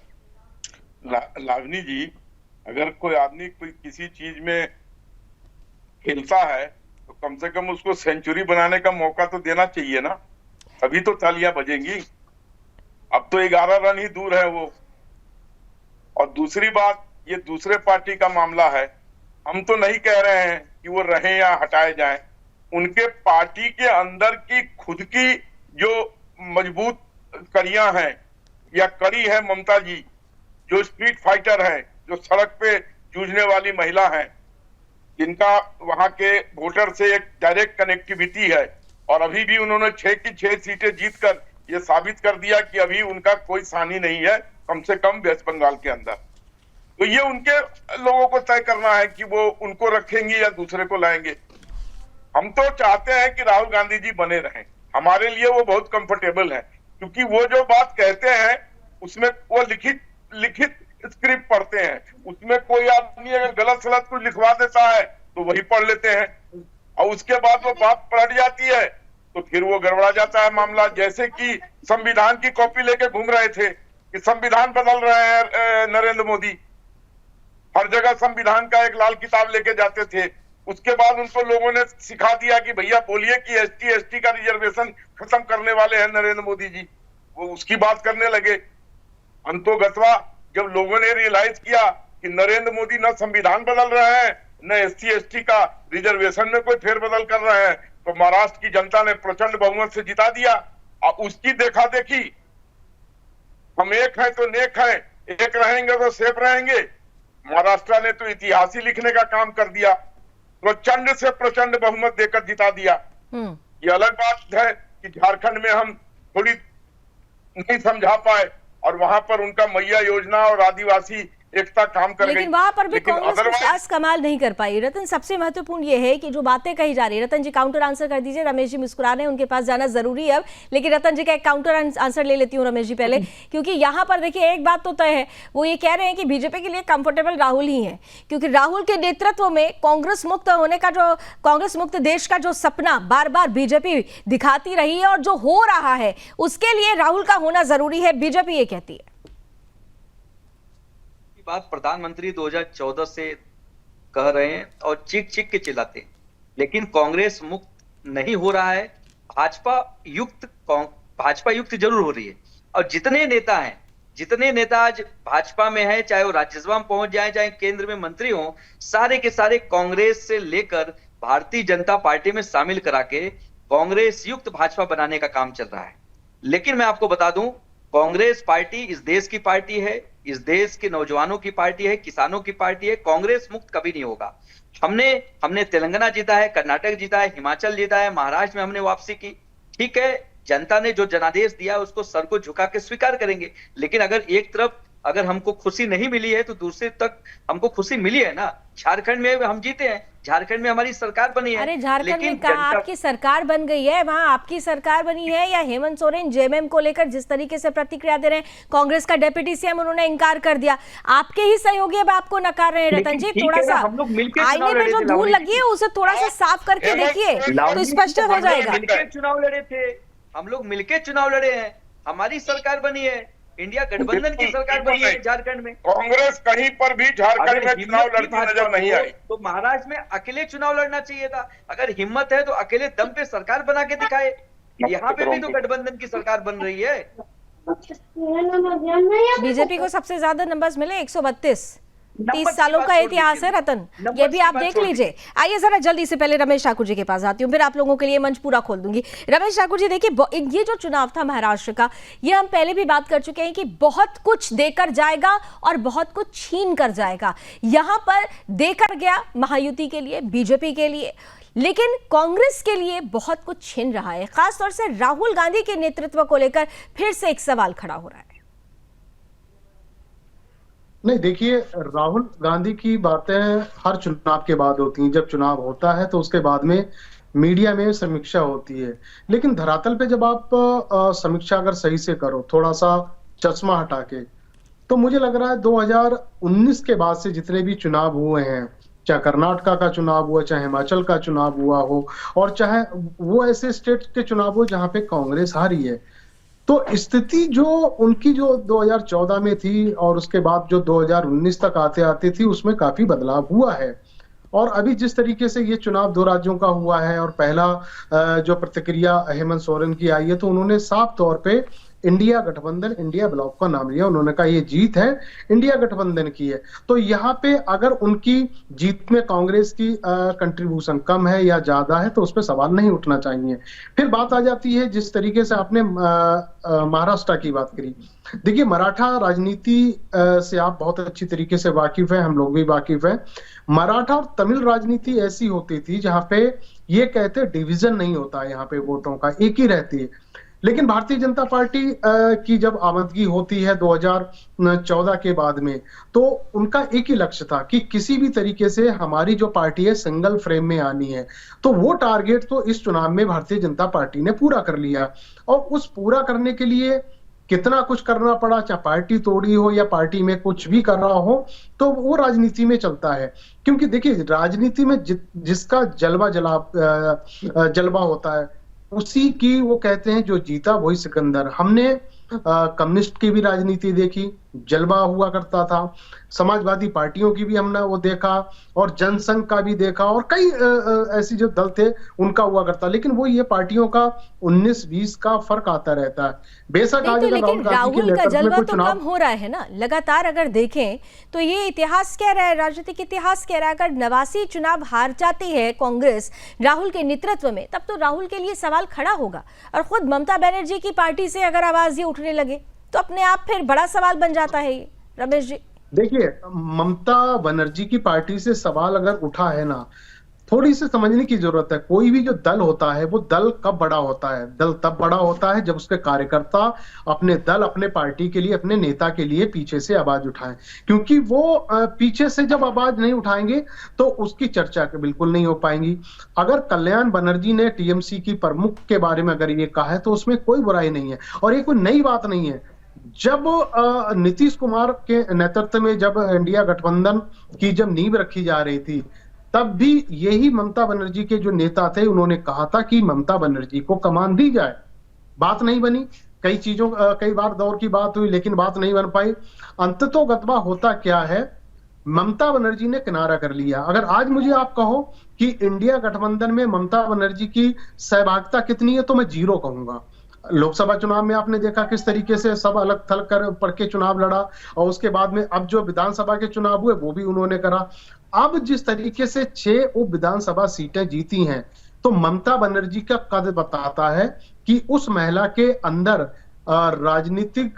लावनी जी, अगर कोई आदमी कोई किसी चीज में खेलता है तो कम से कम उसको सेंचुरी बनाने का मौका तो देना चाहिए ना, तभी तो तालियां बजेंगी। अब तो 11 रन ही दूर है वो। और दूसरी बात, ये दूसरे पार्टी का मामला है, हम तो नहीं कह रहे हैं कि वो रहें या हटाए जाएं। उनके पार्टी के अंदर की खुद की जो मजबूत कड़ियां हैं या कड़ी है ममता जी, जो स्ट्रीट फाइटर हैं, जो सड़क पे जूझने वाली महिला हैं, जिनका वहां के वोटर से एक डायरेक्ट कनेक्टिविटी है, और अभी भी उन्होंने 6 की 6 सीटें जीतकर ये साबित कर दिया कि अभी उनका कोई सानी नहीं है, कम से कम वेस्ट बंगाल के अंदर। तो ये उनके लोगों को तय करना है कि वो उनको रखेंगे या दूसरे को लाएंगे। हम तो चाहते हैं कि राहुल गांधी जी बने रहें, हमारे लिए वो बहुत कंफर्टेबल है। क्योंकि वो जो बात कहते हैं उसमें वो लिखित स्क्रिप्ट पढ़ते हैं, उसमें कोई आदमी अगर गलत सलत कुछ लिखवा देता है तो वही पढ़ लेते हैं और उसके बाद वो बात पलट जाती है तो फिर वो गड़बड़ा जाता है मामला। जैसे कि संविधान की कॉपी लेके घूम रहे थे कि संविधान बदल रहे हैं नरेंद्र मोदी, हर जगह संविधान का एक लाल किताब लेके जाते थे। उसके बाद उनको लोगों ने सिखा दिया कि भैया बोलिए कि एसटी का रिजर्वेशन खत्म करने वाले हैं नरेंद्र मोदी जी, वो उसकी बात करने लगे। अंतोगत्वा जब लोगों ने रियलाइज किया कि नरेंद्र मोदी न संविधान बदल रहे हैं न एसटी का रिजर्वेशन में कोई फेरबदल कर रहे हैं, तो महाराष्ट्र की जनता ने प्रचंड बहुमत से जिता दिया। और उसकी देखा देखी हम एक हैं तो नेक हैं, एक रहेंगे तो सेफ रहेंगे। महाराष्ट्र ने तो इतिहास ही लिखने का काम कर दिया, प्रचंड से प्रचंड बहुमत देकर जिता दिया। ये अलग बात है कि झारखंड में हम थोड़ी नहीं समझा पाए और वहां पर उनका मैया योजना और आदिवासी एकता काम कर गई, लेकिन वहां पर भी लेकिन कांग्रेस कुछ खास कमाल नहीं कर पाई। रतन, सबसे महत्वपूर्ण ये है कि जो बातें कही जा रही है, रतन जी काउंटर आंसर कर दीजिए। रमेश जी मुस्कुरा रहे हैं, उनके पास जाना जरूरी है अब, लेकिन रतन जी का एक काउंटर आंसर ले लेती हूँ रमेश जी पहले, क्योंकि यहाँ पर देखिए एक बात तो तय है, वो ये कह रहे हैं कि बीजेपी के लिए कंफर्टेबल राहुल ही है, क्योंकि राहुल के नेतृत्व में कांग्रेस मुक्त होने का, जो कांग्रेस मुक्त देश का जो सपना बार बार बीजेपी दिखाती रही है और जो हो रहा है उसके लिए राहुल का होना जरूरी है, बीजेपी ये कहती है। बात प्रधानमंत्री 2014 से कह रहे हैं और चीख चीख के चिल्लाते हैं, लेकिन कांग्रेस मुक्त नहीं हो रहा है, भाजपा युक्त जरूर हो रही है। और जितने नेता आज भाजपा में हैं, चाहे वो राज्यसभा में पहुंच जाए, चाहे केंद्र में मंत्री हो, सारे के सारे कांग्रेस से लेकर भारतीय जनता पार्टी में शामिल करा के कांग्रेस युक्त भाजपा बनाने का काम चल रहा है। लेकिन मैं आपको बता दूं, कांग्रेस पार्टी इस देश की पार्टी है, इस देश के नौजवानों की पार्टी है, किसानों की पार्टी है। कांग्रेस मुक्त कभी नहीं होगा। हमने तेलंगाना जीता है, कर्नाटक जीता है, हिमाचल जीता है, महाराष्ट्र में हमने वापसी की। ठीक है, जनता ने जो जनादेश दिया उसको सर को झुका के स्वीकार करेंगे, लेकिन अगर हमको खुशी नहीं मिली है तो दूसरे तक हमको खुशी मिली है ना। झारखंड में हम जीते हैं, झारखंड में हमारी सरकार बनी है। अरे झारखंड में कहा आपकी सरकार बन गई है, वहां आपकी सरकार बनी है, या हेमंत सोरेन जेएमएम को लेकर जिस तरीके से प्रतिक्रिया दे रहे हैं, कांग्रेस का डिप्टी सीएम उन्होंने इनकार कर दिया, आपके ही सहयोगी अब आपको नकार रहे हैं। रतन जी थोड़ा सा आईने में जो धूल लगी है उसे थोड़ा सा साफ करके देखिए तो स्पष्ट हो जाएगा। चुनाव लड़े थे, हम लोग मिलकर चुनाव लड़े हैं, हमारी सरकार बनी है, इंडिया गठबंधन की सरकार बनी है झारखंड में। कांग्रेस कहीं पर भी झारखंड में चुनाव लड़ती नजर नहीं आई, तो महाराष्ट्र में अकेले चुनाव लड़ना चाहिए था। अगर हिम्मत है तो अकेले दम पे सरकार बना के दिखाए। यहाँ पे भी तो गठबंधन की सरकार बन रही है। बीजेपी को सबसे ज्यादा नंबर्स मिले 132, 30 सालों का इतिहास है रतन, ये भी आप देख लीजिए। आइए जरा जल्दी से पहले रमेश ठाकुर जी के पास आती हूँ, फिर आप लोगों के लिए मंच पूरा खोल दूंगी। रमेश ठाकुर जी देखिए, ये जो चुनाव था महाराष्ट्र का, ये हम पहले भी बात कर चुके हैं कि बहुत कुछ देकर जाएगा और बहुत कुछ छीन कर जाएगा। यहाँ पर देकर गया महायुति के लिए, बीजेपी के लिए, लेकिन कांग्रेस के लिए बहुत कुछ छीन रहा है। खासतौर से राहुल गांधी के नेतृत्व को लेकर फिर से एक सवाल खड़ा हो रहा है। नहीं, देखिए, राहुल गांधी की बातें हर चुनाव के बाद होती हैं। जब चुनाव होता है तो उसके बाद में मीडिया में समीक्षा होती है, लेकिन धरातल पे जब आप समीक्षा अगर सही से करो, थोड़ा सा चश्मा हटा के, तो मुझे लग रहा है 2019 के बाद से जितने भी चुनाव हुए हैं, चाहे कर्नाटका का चुनाव हुआ, चाहे हिमाचल का चुनाव हुआ हो, और चाहे वो ऐसे स्टेट के चुनाव हो जहां पे कांग्रेस हारी है, तो स्थिति जो उनकी जो 2014 में थी और उसके बाद जो 2019 तक आते आते थी, उसमें काफी बदलाव हुआ है। और अभी जिस तरीके से ये चुनाव 2 राज्यों का हुआ है और पहला जो प्रतिक्रिया हेमंत सोरेन की आई है, तो उन्होंने साफ तौर पे इंडिया गठबंधन, इंडिया ब्लॉक का नाम लिया। उन्होंने कहा ये जीत है इंडिया गठबंधन की है। तो यहाँ पे अगर उनकी जीत में कांग्रेस की कंट्रीब्यूशन कम है या ज्यादा है तो उस पर सवाल नहीं उठना चाहिए। फिर बात आ जाती है जिस तरीके से आपने महाराष्ट्र की बात करी। देखिए, मराठा राजनीति से आप बहुत अच्छी तरीके से वाकिफ है, हम लोग भी वाकिफ है। मराठा और तमिल राजनीति ऐसी होती थी जहां पे ये कहते डिवीजन नहीं होता है, यहाँ पे वोटों का एक ही रहती है। लेकिन भारतीय जनता पार्टी की जब आमदगी होती है 2014 के बाद में, तो उनका एक ही लक्ष्य था कि किसी भी तरीके से हमारी जो पार्टी है सिंगल फ्रेम में आनी है। तो वो टारगेट तो इस चुनाव में भारतीय जनता पार्टी ने पूरा कर लिया, और उस पूरा करने के लिए कितना कुछ करना पड़ा, चाहे पार्टी तोड़ी हो या पार्टी में कुछ भी कर रहा हो, तो वो राजनीति में चलता है। क्योंकि देखिए, राजनीति में जिसका जलवा होता है उसी की वो कहते हैं जो जीता वही सिकंदर। हमने कम्युनिस्ट की भी राजनीति देखी, जलवा हुआ करता था, समाजवादी पार्टियों की भी हमने वो देखा, और जनसंघ का भी देखा, और कई ऐसी जो दल थे उनका हुआ करता। लेकिन वो ये पार्टियों का 19-20 का फर्क आता रहता है। बेशक आज तो लेकिन राहुल का जलवा तो कम हो रहा है ना लगातार। अगर देखें तो ये इतिहास कह रहा है, राजनीतिक इतिहास कह रहा है, अगर 89 चुनाव हार जाती है कांग्रेस राहुल के नेतृत्व में, तब तो राहुल के लिए सवाल खड़ा होगा। और खुद ममता बनर्जी की पार्टी से अगर आवाज ये उठने लगे तो अपने आप फिर बड़ा सवाल बन जाता है ये। रमेश जी देखिए, ममता बनर्जी की पार्टी से सवाल अगर उठा है ना, थोड़ी सी समझने की जरूरत है। कोई भी जो दल होता है वो दल कब बड़ा होता है? दल तब बड़ा होता है जब उसके कार्यकर्ता अपने दल, अपने पार्टी के लिए, अपने नेता के लिए पीछे से आवाज उठाएं। क्योंकि वो पीछे से जब आवाज नहीं उठाएंगे तो उसकी चर्चा बिल्कुल नहीं हो पाएंगी। अगर कल्याण बनर्जी ने टीएमसी की प्रमुख के बारे में अगर ये कहा है तो उसमें कोई बुराई नहीं है, और ये कोई नई बात नहीं है। जब नीतीश कुमार के नेतृत्व में जब इंडिया गठबंधन की जब नींव रखी जा रही थी, तब भी यही ममता बनर्जी के जो नेता थे उन्होंने कहा था कि ममता बनर्जी को कमान दी जाए। बात नहीं बनी, कई बार दौर की बात हुई लेकिन बात नहीं बन पाई। अंततोगत्वा होता क्या है, ममता बनर्जी ने किनारा कर लिया। अगर आज मुझे आप कहो कि इंडिया गठबंधन में ममता बनर्जी की सहभागिता कितनी है तो मैं 0 कहूंगा। लोकसभा चुनाव में आपने देखा किस तरीके से सब अलग थलग कर पढ़ के चुनाव लड़ा, और उसके बाद में अब जो विधानसभा के चुनाव हुए वो भी उन्होंने करा। अब जिस तरीके से 6 उप विधानसभा सीटें जीती हैं, तो ममता बनर्जी का कद बताता है कि उस महिला के अंदर राजनीतिक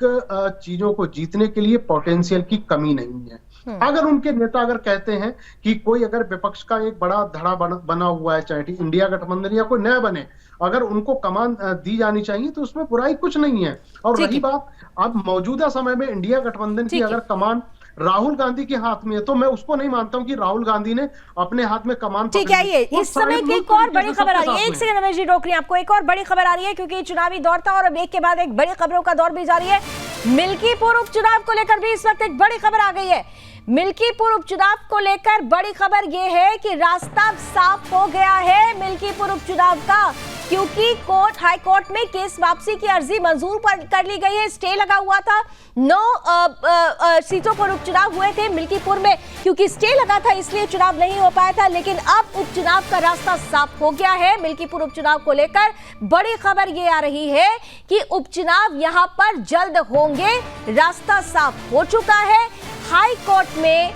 चीजों को जीतने के लिए पोटेंशियल की कमी नहीं है। अगर उनके नेता अगर कहते हैं कि कोई अगर विपक्ष का एक बड़ा धड़ा बना हुआ है, चाहे इंडिया गठबंधन या कोई नया बने, अगर उनको कमान दी जानी चाहिए तो उसमें बुराई कुछ नहीं है। और रही बात अब मौजूदा समय में इंडिया गठबंधन की अगर कमान राहुल गांधी के हाथ में है, तो मैं उसको नहीं मानता हूं कि राहुल गांधी ने अपने हाथ में कमान। ठीक है, ये इस समय की एक और बड़ी खबर आ रही है। एक सेकंड रमेश जी रोक रही हैं आपको। एक और बड़ी खबर आ रही है क्योंकि चुनावी दौर था और अब एक के बाद एक बड़ी खबरों का दौर भी जारी है। मिल्कीपुर उपचुनाव को लेकर भी इस वक्त एक बड़ी खबर आ गई है। मिल्कीपुर उपचुनाव को लेकर बड़ी खबर यह है कि रास्ता साफ हो गया है मिल्कीपुर उपचुनाव का, क्योंकि हाई कोर्ट में केस वापसी की अर्जी मंजूर कर ली गई है। स्टे लगा हुआ था, 9 सीटों पर उपचुनाव हुए थे मिल्कीपुर में। क्योंकि स्टे लगा था इसलिए चुनाव नहीं हो पाया था, लेकिन अब उपचुनाव का रास्ता साफ हो गया है। मिल्कीपुर उपचुनाव को लेकर बड़ी खबर ये आ रही है कि उपचुनाव यहां पर जल्द होंगे, रास्ता साफ हो चुका है। हाई कोर्ट में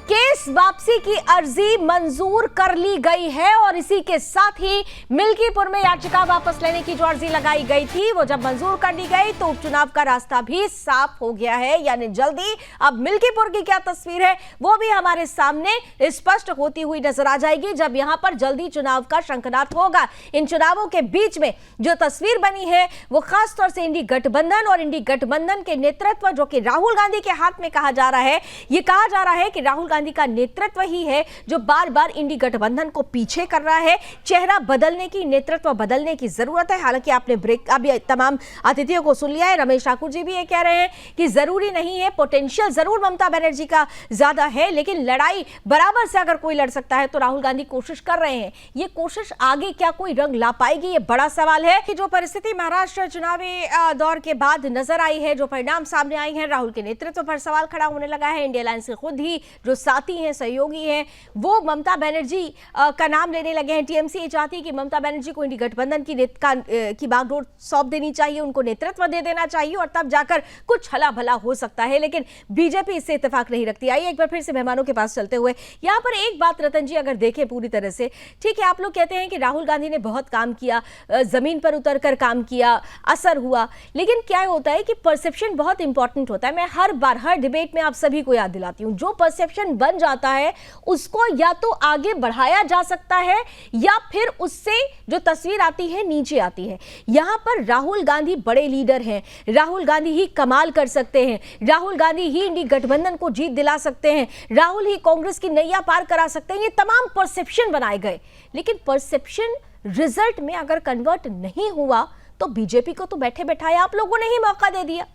केस वापसी की अर्जी मंजूर कर ली गई है और इसी के साथ ही मिल्कीपुर में याचिका वापस लेने की जो अर्जी लगाई गई थी वो जब मंजूर कर ली गई तो उपचुनाव का रास्ता भी साफ हो गया है। यानी जल्दी अब मिल्कीपुर की क्या तस्वीर है वो भी हमारे सामने स्पष्ट होती हुई नजर आ जाएगी जब यहां पर जल्दी चुनाव का शंखनाद होगा। इन चुनावों के बीच में जो तस्वीर बनी है वो खासतौर से इंडी गठबंधन और इंडी गठबंधन के नेतृत्व जो कि राहुल गांधी के हाथ में कहा जा रहा है, ये कहा जा रहा है कि राहुल गांधी का नेतृत्व ही है जो बार बार इंडी गठबंधन को पीछे कर रहा है। चेहरा बदलने की, नेतृत्व बदलने की जरूरत है। हालांकि आपने अभी तमाम अतिथियों को सुन लिया है। रमेश ठाकुर जी भी ये कह रहे हैं कि जरूरी नहीं है, पोटेंशियल जरूर ममता बनर्जी का ज्यादा है, लेकिन लड़ाई बराबर से अगर कोई लड़ सकता है तो राहुल गांधी कोशिश कर रहे हैं। ये कोशिश आगे क्या कोई रंग ला पाएगी, ये बड़ा सवाल है। कि जो परिस्थिति महाराष्ट्र चुनावी दौर के बाद नजर आई है, जो परिणाम सामने आई है, राहुल के नेतृत्व पर सवाल खड़ा होने लगा है। इंडिया अलायंस के खुद ही जो साथी हैं, सहयोगी हैं, वो ममता बनर्जी का नाम लेने लगे हैं। टीएमसी ये चाहती है कि ममता बनर्जी को इंडी गठबंधन की बागडोर सौंप देनी चाहिए, उनको नेतृत्व दे देना चाहिए और तब जाकर कुछ हला भला हो सकता है। लेकिन बीजेपी इससे इत्तेफाक नहीं रखती। आइए एक बार फिर से मेहमानों के पास चलते हुए यहाँ पर एक बात रतन जी अगर देखें पूरी तरह से, ठीक है, आप लोग कहते हैं कि राहुल गांधी ने बहुत काम किया, जमीन पर उतर कर काम किया, असर हुआ, लेकिन क्या होता है कि परसेप्शन बहुत इंपॉर्टेंट होता है। मैं हर बार हर डिबेट में आप सभी को याद दिलाती हूँ, जो परसेप्शन परसेप्शन बन जाता है उसको या तो आगे बढ़ाया जा सकता है या फिर उससे जो तस्वीर आती है नीचे आती है। यहां पर राहुल गांधी बड़े लीडर हैं, राहुल गांधी ही कमाल कर सकते हैं, राहुल गांधी ही इंडी गठबंधन को जीत दिला सकते हैं, राहुल ही कांग्रेस की नैया पार करा सकते हैं। ये तमाम परसेप्शन बनाए गए, लेकिन परसेप्शन रिजल्ट में अगर कन्वर्ट नहीं हुआ तो बीजेपी को तो बैठे बैठाए आप लोगों ने ही मौका दे दिया।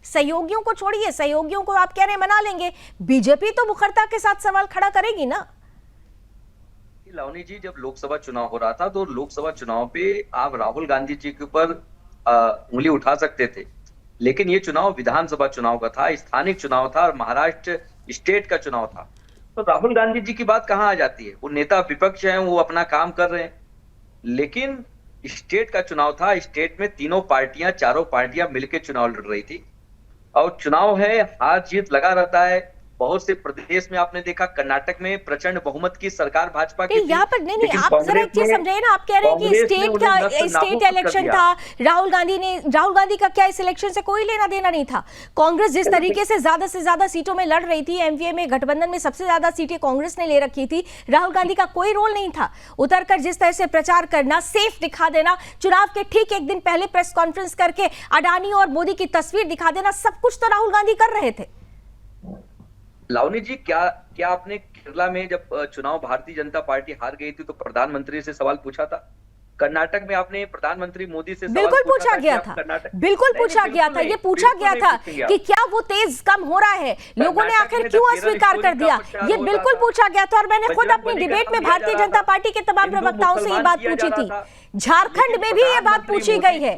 सहयोगियों को छोड़िए, सहयोगियों को आप कह रहे हैं मना लेंगे, बीजेपी तो मुखरता के साथ सवाल खड़ा करेगी ना। लावनी जी, जब लोकसभा चुनाव हो रहा था तो लोकसभा चुनाव पे आप राहुल गांधी जी के ऊपर उंगली उठा सकते थे, लेकिन ये चुनाव विधानसभा चुनाव का था, स्थानिक चुनाव था और महाराष्ट्र स्टेट का चुनाव था। तो राहुल गांधी जी की बात कहाँ आ जाती है? वो नेता विपक्ष हैं, वो अपना काम कर रहे हैं, लेकिन स्टेट का चुनाव था। स्टेट में चारों पार्टियां मिलकर चुनाव लड़ रही थी और चुनाव है, हार जीत लगा रहता है। बहुत से प्रदेश में आपने देखा, कर्नाटक में प्रचंड बहुमत की सरकार भाजपा की थी। यहाँ पर नहीं, आप जरा एक चीज समझिए ना, आप कह रहे हैं कि स्टेट इलेक्शन था, राहुल गांधी का क्या इस इलेक्शन से कोई लेना देना नहीं था। कांग्रेस जिस तरीके से ज्यादा सीटों में लड़ रही थी, एमपीए में गठबंधन में सबसे ज्यादा सीटें कांग्रेस ने ले रखी थी, राहुल गांधी का कोई रोल नहीं था। उतरकर जिस तरह से प्रचार करना, सेफ दिखा देना, चुनाव के ठीक एक दिन पहले प्रेस कॉन्फ्रेंस करके अडानी और मोदी की तस्वीर दिखा देना, सब कुछ तो राहुल गांधी कर रहे थे। लावनी जी, क्या आपने केरला में जब चुनाव भारतीय जनता पार्टी हार गई थी तो प्रधानमंत्री से सवाल पूछा था? कर्नाटक में आपने प्रधानमंत्री मोदी से बिल्कुल पूछा गया था, बिल्कुल पूछा गया था, ये पूछा गया था कि क्या वो तेज कम हो रहा है, लोगों ने आखिर क्यों अस्वीकार कर दिया, ये बिल्कुल पूछा गया था। और मैंने खुद अपनी डिबेट में भारतीय जनता पार्टी के तमाम प्रवक्ताओं से ये बात पूछी थी। झारखंड में भी ये बात पूछी गई है।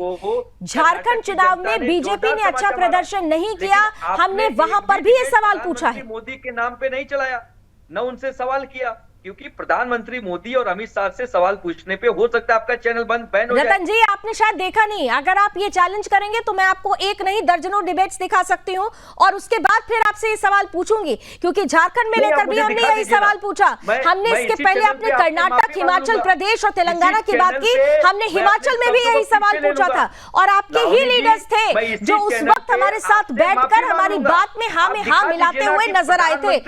झारखंड चुनाव में बीजेपी ने अच्छा प्रदर्शन नहीं किया, हमने वहां पर भी ये सवाल पूछा है। मोदी के नाम पे नहीं चलाया, न उनसे सवाल किया, क्योंकि प्रधानमंत्री मोदी और अमित शाह से सवाल पूछने पे हो सकता है आपका चैनल बैन हो जाए। रतन जी, आपने शायद देखा नहीं, अगर आप ये चैलेंज करेंगे तो मैं आपको एक नहीं दर्जनों डिबेट्स दिखा सकती हूँ और उसके बाद फिर आपसे ये सवाल पूछूंगी, क्योंकि झारखंड में लेकर भी हमने यही सवाल पूछा। हमने इसके पहले अपने कर्नाटक, हिमाचल प्रदेश और तेलंगाना की बात की, हमने हिमाचल में भी यही सवाल पूछा था और आपके ही लीडर्स थे जो उस वक्त हमारे साथ बैठकर हमारी बात में हाँ मिलाते हुए नजर आए थे।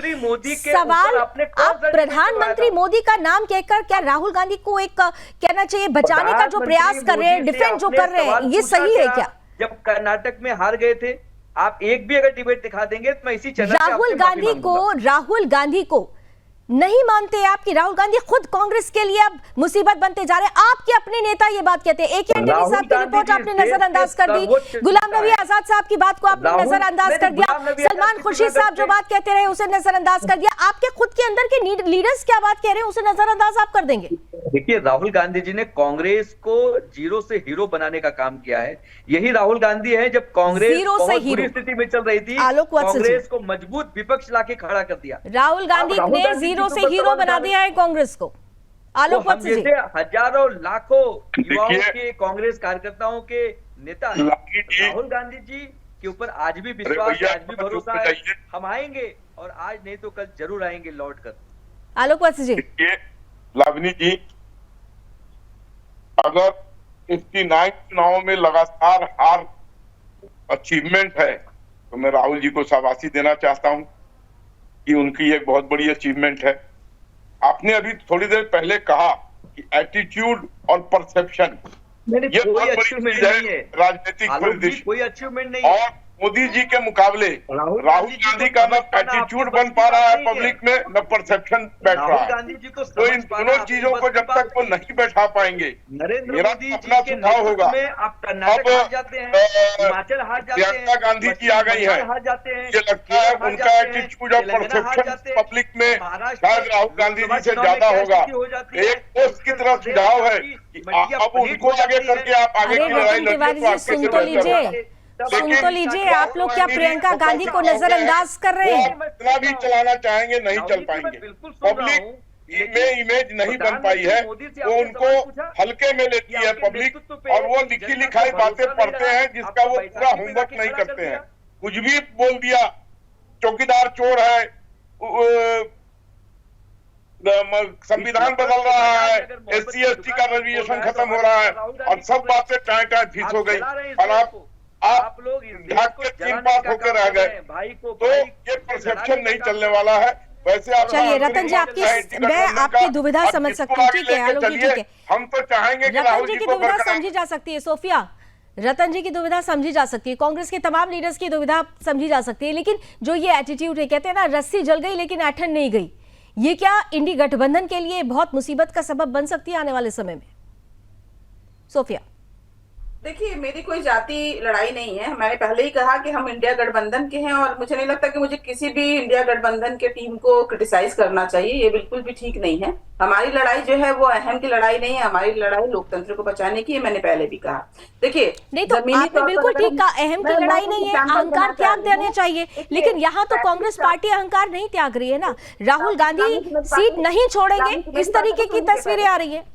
सवाल आप प्रधानमंत्री मोदी का नाम कहकर क्या राहुल गांधी को एक कहना चाहिए बचाने का जो प्रयास कर रहे हैं, डिफेंड जो कर रहे हैं, ये सही है क्या? जब कर्नाटक में हार गए थे, आप एक भी अगर डिबेट दिखा देंगे तो मैं इसी चैनल राहुल गांधी को नहीं मानते आप कि राहुल गांधी खुद कांग्रेस के लिए अब मुसीबत बनते जा रहे हैं? आपके अपने नेता ये बात कहते हैं। एक ही एंटनी साहब की रिपोर्ट आपने नजरअंदाज कर दी, गुलाम नबी आजाद साहब की बात को आपने नजरअंदाज कर दिया, सलमान खुर्शीद साहब जो बात कहते रहे उसे नजरअंदाज कर दिया, आपके खुद के अंदर के लीडर्स क्या बात कह रहे हैं उसे नजरअंदाज आप कर देंगे? देखिए, राहुल गांधी जी ने कांग्रेस को जीरो से हीरो बनाने का काम किया है। यही राहुल गांधी है जब कांग्रेस बहुत बुरी स्थिति में चल रही थी, कांग्रेस को मजबूत विपक्ष लाके खड़ा कर दिया। राहुल गांधी ने जीरो से हीरो बना दिया है कांग्रेस को। आलोक वत्स जी, हजारों लाखों युवाओं के, कांग्रेस कार्यकर्ताओं के नेता राहुल गांधी जी के ऊपर आज भी विश्वास है, आज भी भरोसा है, हम आएंगे और आज नहीं तो कल जरूर आएंगे लौट कर। आलोक वत्स जी, लावनी जी, अगर इसकी 9 चुनावों में लगातार हार अचीवमेंट है तो मैं राहुल जी को शाबाशी देना चाहता हूं कि उनकी एक बहुत बड़ी अचीवमेंट है। आपने अभी थोड़ी देर पहले कहा कि एटीट्यूड और परसेप्शन ये कोई अचीवमेंट नहीं है, राजनीतिक परिदृश्य, कोई अचीवमेंट नहीं है। और मोदी जी के मुकाबले राहुल गांधी का न एटीट्यूड बन पा रहा है पब्लिक में, न परसेप्शन बैठ रहा है। तो इन दोनों चीजों को जब तक वो नहीं बैठा पाएंगे, मेरा अपना सुझाव होगा। अब प्रियंका गांधी जी आ गई है, ये लगता है उनका एटीट्यूड और परसेप्शन पब्लिक में शायद राहुल गांधी जी से ज्यादा होगा। एक पोस्ट की तरफ सुझाव है कि अब उनको आगे करके आप आगे की लड़ाई लड़ने सुन तो लीजिए, आप लोग क्या प्रियंका गांधी को नजरअंदाज कर रहे हैं? इतना भी चलाना चाहेंगे नहीं चल पाएंगे, पब्लिक में इमेज नहीं बन पाई है, वो उनको हल्के में लेती है पब्लिक और वो लिखी लिखाई बातें पढ़ते हैं जिसका वो पूरा होमवर्क नहीं करते हैं। कुछ भी बोल दिया, चौकीदार चोर है, संविधान बदल रहा है, SC/ST का रिजर्वेशन खत्म हो रहा है और सब बातें टाए फीस हो गई और आप लोग ढाक के 3 पास होकर रह गए। तो ये परसेप्शन नहीं चलने वाला है। वैसे आप चलिए रतन जी, मैं आपकी दुविधा समझ सकती हूँ। ठीक है आलोक जी, ठीक है, हम तो चाहेंगे कि रतन राहुल जी जी की को दुविधा बरकरार समझी जा सकती है। सोफिया, रतन जी की दुविधा समझी जा सकती है, कांग्रेस के तमाम लीडर्स की दुविधा समझी जा सकती है, लेकिन जो ये एटीट्यूड है, कहते हैं ना रस्सी जल गई लेकिन ऐठन नहीं गई, ये क्या इंडी गठबंधन के लिए बहुत मुसीबत का सबब बन सकती है आने वाले समय में? सोफिया, देखिए, मेरी कोई जाति लड़ाई नहीं है। मैंने पहले ही कहा कि हम इंडिया गठबंधन के हैं और मुझे नहीं लगता कि मुझे किसी भी इंडिया गठबंधन के टीम को क्रिटिसाइज करना चाहिए। ये बिल्कुल भी ठीक नहीं है। हमारी लड़ाई जो है वो अहम की लड़ाई नहीं है, हमारी लड़ाई लोकतंत्र को बचाने की है। मैंने पहले भी कहा। देखिए, नहीं तो आपने बिल्कुल ठीक कहा, अहम की लड़ाई नहीं है, अहंकार त्याग देने चाहिए, लेकिन यहाँ तो कांग्रेस पार्टी अहंकार नहीं त्याग रही है ना। राहुल गांधी सीट नहीं छोड़ेंगे, इस तरीके की तस्वीरें आ रही है।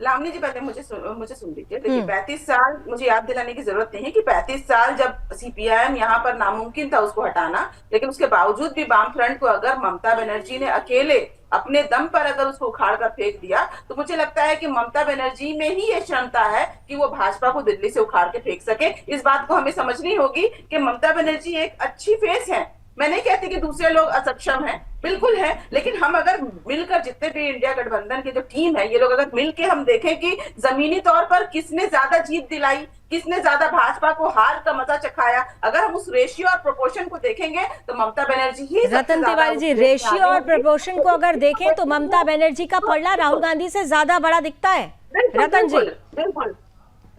लावनी जी, पहले मुझे सुन लीजिए। देखिए, 35 साल, मुझे याद दिलाने की जरूरत नहीं है कि 35 साल जब सीपीआईएम यहाँ पर नामुमकिन था उसको हटाना, लेकिन उसके बावजूद भी वाम फ्रंट को अगर ममता बनर्जी ने अकेले अपने दम पर अगर उसको उखाड़ कर फेंक दिया, तो मुझे लगता है कि ममता बनर्जी में ही ये क्षमता है कि वो भाजपा को दिल्ली से उखाड़ के फेंक सके। इस बात को हमें समझनी होगी कि ममता बनर्जी एक अच्छी फेस है। मैं नहीं कहती कि दूसरे लोग असक्षम हैं, बिल्कुल है, लेकिन हम अगर मिलकर, जितने भी इंडिया गठबंधन की जो टीम है, ये लोग अगर मिलके हम देखें कि जमीनी तौर पर किसने ज्यादा जीत दिलाई, किसने ज्यादा भाजपा को हार का मजा चखाया, अगर हम उस रेशियो और प्रोपोर्शन को देखेंगे तो ममता बनर्जी ही। रतन तिवारी जी, रेशियो और प्रोपोर्शन को अगर देखें तो ममता बनर्जी का पलड़ा राहुल गांधी से ज्यादा बड़ा दिखता है। रतन जी, बिल्कुल।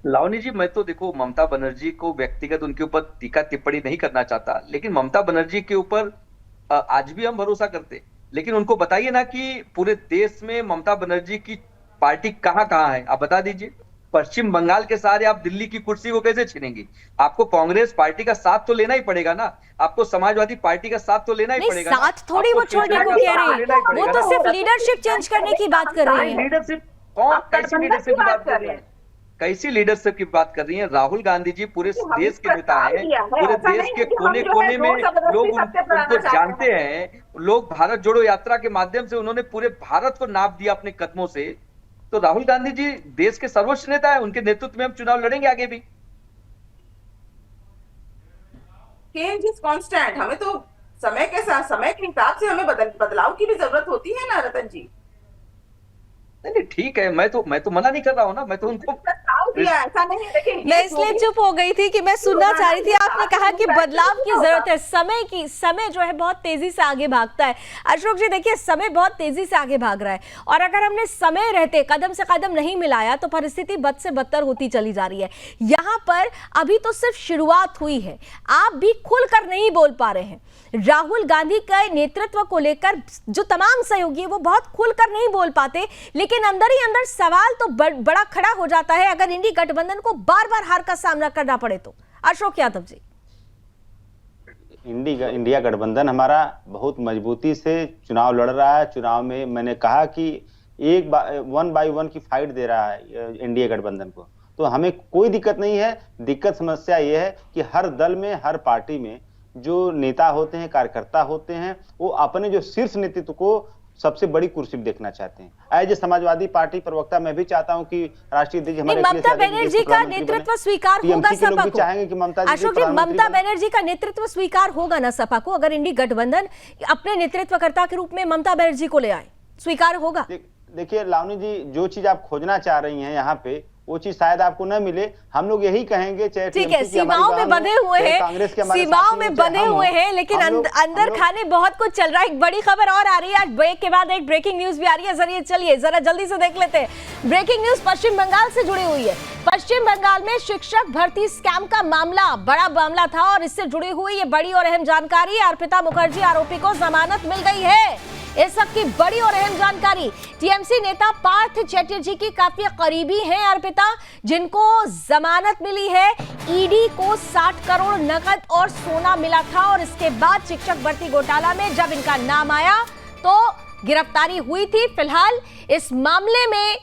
लावनी जी, मैं तो देखो ममता बनर्जी को व्यक्तिगत उनके ऊपर टीका टिप्पणी नहीं करना चाहता, लेकिन ममता बनर्जी के ऊपर आज भी हम भरोसा करते, लेकिन उनको बताइए ना कि पूरे देश में ममता बनर्जी की पार्टी कहाँ कहाँ है, आप बता दीजिए। पश्चिम बंगाल के सहारे आप दिल्ली की कुर्सी को कैसे छीनेंगी? आपको कांग्रेस पार्टी का साथ तो लेना ही पड़ेगा ना, आपको समाजवादी पार्टी का साथ तो लेना ही पड़ेगा। साथ थोड़ी वो छोड़ने को कह रही है, वो तो सिर्फ लीडरशिप चेंज करने की बात कर रही है। लीडरशिप कौन, कैसी लीडरशिप की बात कर रही है? कैसी लीडरशिप की बात कर रही हैं? राहुल गांधी जी पूरे देश के नेता हैं, पूरे देश के कोने कोने में लोग उनको जानते हैं। लोग भारत जोड़ो यात्रा के माध्यम से उन्होंने पूरे भारत को नाप दिया अपने कदमों से। तो राहुल गांधी जी देश के सर्वोच्च नेता है, उनके नेतृत्व में हम चुनाव लड़ेंगे आगे भी। Change is constant. हमें तो समय के साथ, समय के हिसाब से हमें बदलाव की भी जरूरत होती है ना रतन जी। नहीं ठीक है, मैं तो मना नहीं कर रहा हूँ ना, मैं तो उनको ऐसा नहीं है। देखिए, मैं इसलिए चुप हो गई थी कि मैं सुनना चाह रही थी। आपने कहा कि बदलाव की जरूरत है, समय जो है बहुत तेजी से आगे भागता है। अशोक जी देखिए, समय बहुत तेजी से आगे भाग रहा है, और अगर हमने समय रहते कदम से कदम नहीं मिलाया तो परिस्थिति बद से बदतर होती चली जा रही है। यहाँ पर अभी तो सिर्फ शुरुआत हुई है, आप भी खुलकर नहीं बोल पा रहे हैं। राहुल गांधी के नेतृत्व को लेकर जो तमाम सहयोगी है वो बहुत खुलकर नहीं बोल पाते, लेकिन अंदर ही अंदर सवाल तो बड़ा खड़ा हो जाता है अगर इंडी गठबंधन को बार बार हार का सामना करना पड़े तो। अशोक यादव जी, इंडिया गठबंधन हमारा बहुत मजबूती से चुनाव लड़ रहा है। चुनाव में मैंने कहा कि वन बाय वन की फाइट दे रहा है इंडिया गठबंधन को, तो हमें कोई दिक्कत नहीं है। दिक्कत समस्या ये है कि हर दल में, हर पार्टी में जो नेता होते हैं, कार्यकर्ता होते हैं, वो अपने जो शीर्ष नेतृत्व को सबसे बड़ी कुर्सी देखना चाहते हैं। एज ए समाजवादी पार्टी प्रवक्ता मैं भी चाहता हूं कि राष्ट्रीय अध्यक्ष हमारे ममता बनर्जी का नेतृत्व स्वीकार होगा सपा को। चाहेंगे कि ममता जी अशोक जी, ममता बनर्जी का नेतृत्व स्वीकार होगा ना सपा को, अगर इंडी गठबंधन अपने नेतृत्वकर्ता के रूप में ममता बनर्जी को ले आए, स्वीकार होगा? देखिए लावनी जी, जो चीज आप खोजना चाह रही हैं यहाँ पे, वो चीज शायद आपको न मिले। हम लोग यही कहेंगे, चाहे ठीक है, सीमाओं में बंधे हुए हैं, सीमाओं में बंधे हुए हैं, लेकिन अंदर खाने बहुत कुछ चल रहा है। एक बड़ी खबर और आ रही है, आज ब्रेक के बाद एक ब्रेकिंग न्यूज भी आ रही है। जरिए चलिए जरा जल्दी से देख लेते हैं। ब्रेकिंग न्यूज पश्चिम बंगाल से जुड़ी हुई है। पश्चिम बंगाल में शिक्षक भर्ती स्कैम का मामला बड़ा मामला था, और इससे जुड़ी हुई ये बड़ी और अहम जानकारी। अर्पिता मुखर्जी आरोपी को जमानत मिल गई है। इस सब की बड़ी और अहम जानकारी, टीएमसी नेता पार्थ चैटर्जी की काफी करीबी हैं अर्पिता, जिनको जमानत मिली है। ईडी को 60 करोड़ नकद और सोना मिला था, और इसके बाद शिक्षक भर्ती घोटाला में जब इनका नाम आया तो गिरफ्तारी हुई थी। फिलहाल इस मामले में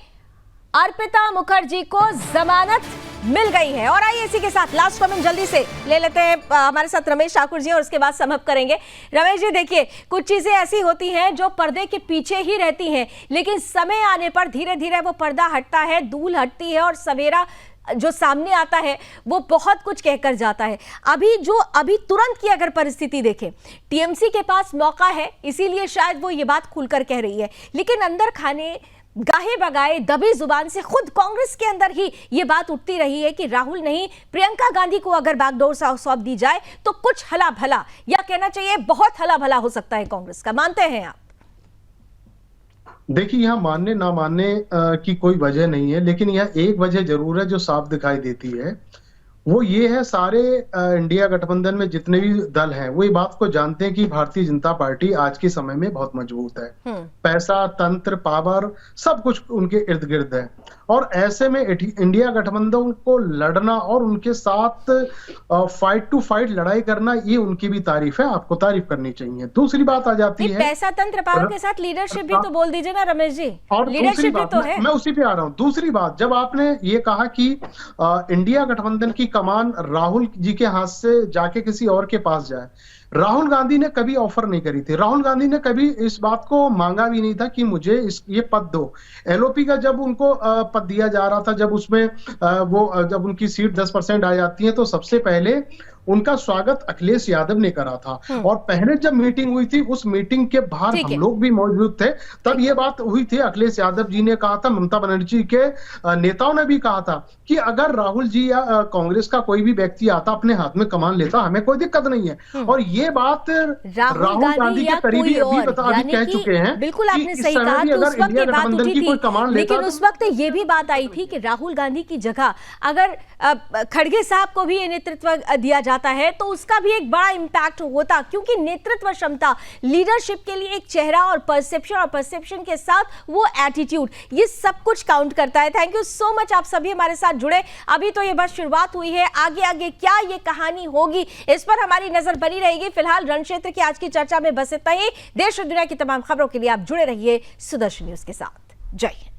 अर्पिता मुखर्जी को जमानत मिल गई है। और आइए इसी के साथ लास्ट कमेंट जल्दी से ले लेते हैं। हमारे साथ रमेश ठाकुर जी, और उसके बाद सम अप करेंगे। रमेश जी देखिए, कुछ चीजें ऐसी होती हैं जो पर्दे के पीछे ही रहती हैं, लेकिन समय आने पर धीरे धीरे वो पर्दा हटता है, धूल हटती है और सवेरा जो सामने आता है वो बहुत कुछ कहकर जाता है। अभी तुरंत की अगर परिस्थिति देखें, टीएमसी के पास मौका है, इसीलिए शायद वो ये बात खुलकर कह रही है, लेकिन अंदर खाने गाहे बगाए दबी जुबान से खुद कांग्रेस के अंदर ही ये बात उठती रही है कि राहुल नहीं, प्रियंका गांधी को अगर बैकडोर सौंप दी जाए तो कुछ हला भला, या कहना चाहिए बहुत हला भला हो सकता है कांग्रेस का। मानते हैं आप? देखिए, यहाँ मानने ना मानने की कोई वजह नहीं है, लेकिन यह एक वजह जरूर है जो साफ दिखाई देती है, वो ये है सारे इंडिया गठबंधन में जितने भी दल हैं वो ये बात को जानते हैं कि भारतीय जनता पार्टी आज के समय में बहुत मजबूत है। पैसा, तंत्र, पावर सब कुछ उनके इर्द गिर्द है, और ऐसे में इंडिया गठबंधन को लड़ना और उनके साथ फाइट टू फाइट लड़ाई करना, ये उनकी भी तारीफ है, आपको तारीफ करनी चाहिए। दूसरी बात आ जाती है पैसा, तंत्र, पावर के साथ लीडरशिप भी तो बोल दीजिए ना रमेश जी। और लीडरशिप भी तो है। मैं उसी पे आ रहा हूँ। दूसरी बात, जब आपने ये कहा कि इंडिया गठबंधन की कमान राहुल जी के हाथ से जाके किसी और के पास जाए, राहुल गांधी ने कभी ऑफर नहीं करी थी। राहुल गांधी ने कभी इस बात को मांगा भी नहीं था कि मुझे ये पद दो। एलओपी का जब उनको पद दिया जा रहा था, जब उसमें जब उनकी सीट 10% आ जाती है, तो सबसे पहले उनका स्वागत अखिलेश यादव ने करा था। और पहले जब मीटिंग हुई थी, उस मीटिंग के बाहर हम लोग भी मौजूद थे, तब ये बात हुई थी। अखिलेश यादव जी ने कहा था, ममता बनर्जी के नेताओं ने भी कहा था कि अगर राहुल जी या कांग्रेस का कोई भी व्यक्ति आता, अपने हाथ में कमान लेता, हमें कोई दिक्कत नहीं है। और ये बात राहुल गांधी के करीबी अभी कह चुके हैं। बिल्कुल, आपने सही कहा कि उस वक्त ये बात उठी थी, लेकिन उस वक्त ये भी बात आई थी कि राहुल गांधी की जगह अगर खड़गे साहब को भी ये नेतृत्व दिया जाता है तो उसका भी एक बड़ा इंपैक्ट होता, क्योंकि नेतृत्व क्षमता, लीडरशिप के लिए एक चेहरा और परसेप्शन के साथ वो एटीट्यूड, ये सब कुछ काउंट करता है। थैंक यू सो मच, आप सभी हमारे साथ जुड़े। अभी तो ये बस शुरुआत हुई है, आगे आगे क्या ये कहानी होगी इस पर हमारी नजर बनी रहेगी। फिलहाल रणक्षेत्र की आज की चर्चा में बस इतना ही। देश और दुनिया की तमाम खबरों के लिए आप जुड़े रहिए सुदर्शन न्यूज के साथ। जय हिंद।